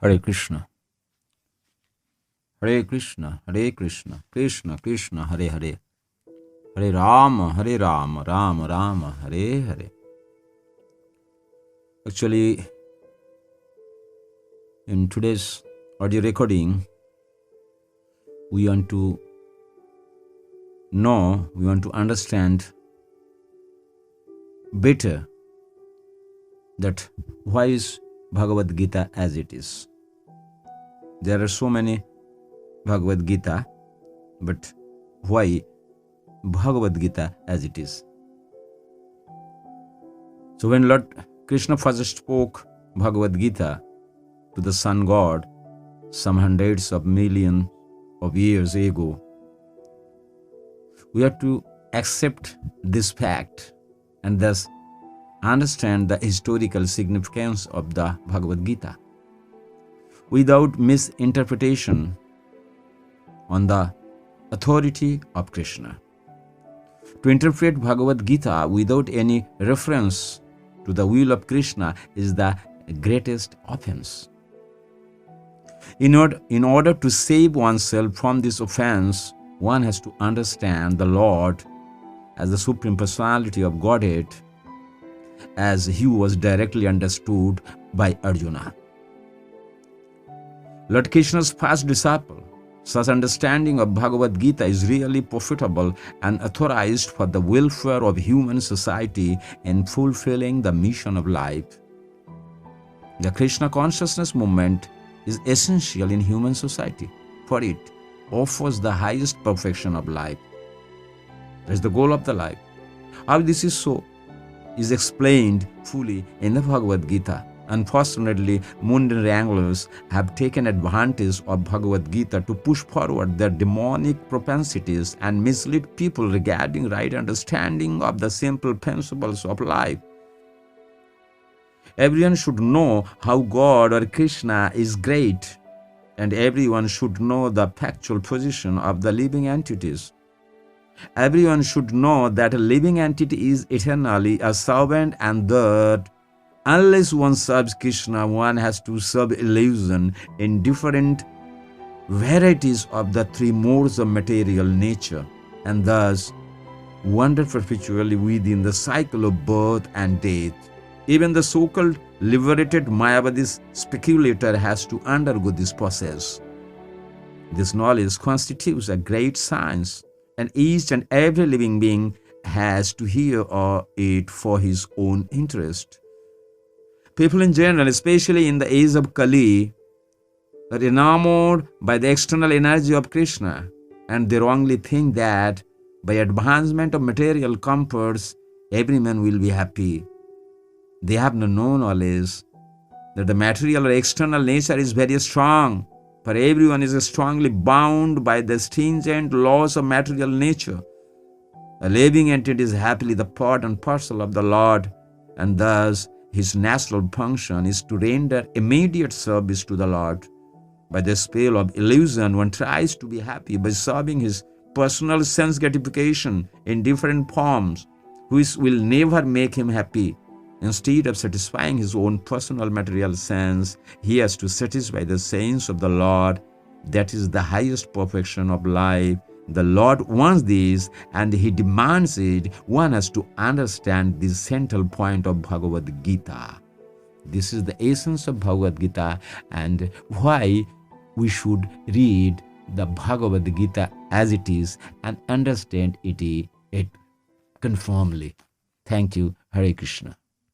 Hare Krishna. Hare Krishna, Hare Krishna, Krishna Krishna, Hare Hare. Hare Rama, Rama Rama, Hare Hare. Actually, in today's audio recording, we want to know, we want to understand better that why is Bhagavad Gita as it is. There are so many Bhagavad Gita, but why Bhagavad Gita as it is? So when Lord Krishna first spoke Bhagavad Gita to the sun god some hundreds of millions of years ago, we have to accept this fact and thus understand the historical significance of the Bhagavad Gita without misinterpretation on the authority of Krishna. To interpret Bhagavad Gita without any reference to the will of Krishna is the greatest offense. In order to save oneself from this offense, one has to understand the Lord as the Supreme Personality of Godhead, as he was directly understood by Arjuna. Lord Krishna's first disciple, such understanding of Bhagavad Gita is really profitable and authorized for the welfare of human society in fulfilling the mission of life. The Krishna Consciousness Movement is essential in human society, for it offers the highest perfection of life. That is the goal of the life. How this is so is explained fully in the Bhagavad Gita. Unfortunately, mundane wranglers have taken advantage of Bhagavad Gita to push forward their demonic propensities and mislead people regarding right understanding of the simple principles of life. Everyone should know how God or Krishna is great, and everyone should know the factual position of the living entities. Everyone should know that a living entity is eternally a servant, and that unless one serves Krishna, one has to serve illusion in different varieties of the three modes of material nature, and thus wander perpetually within the cycle of birth and death. Even the so-called liberated Mayavadi speculator has to undergo this process. This knowledge constitutes a great science, and each and every living being has to hear it for his own interest. People in general, especially in the age of Kali, are enamored by the external energy of Krishna, and they wrongly think that by advancement of material comforts, every man will be happy. They have no knowledge that the material or external nature is very strong, for everyone is strongly bound by the stringent laws of material nature. A living entity is happily the part and parcel of the Lord, and thus his natural function is to render immediate service to the Lord. By the spell of illusion, one tries to be happy by serving his personal sense gratification in different forms, which will never make him happy. Instead of satisfying his own personal material sense, he has to satisfy the sense of the Lord. That is the highest perfection of life. The Lord wants this and he demands it. One has to understand this central point of Bhagavad Gita. This is the essence of Bhagavad Gita and why we should read the Bhagavad Gita as it is and understand it conformably. Thank you. Hare Krishna.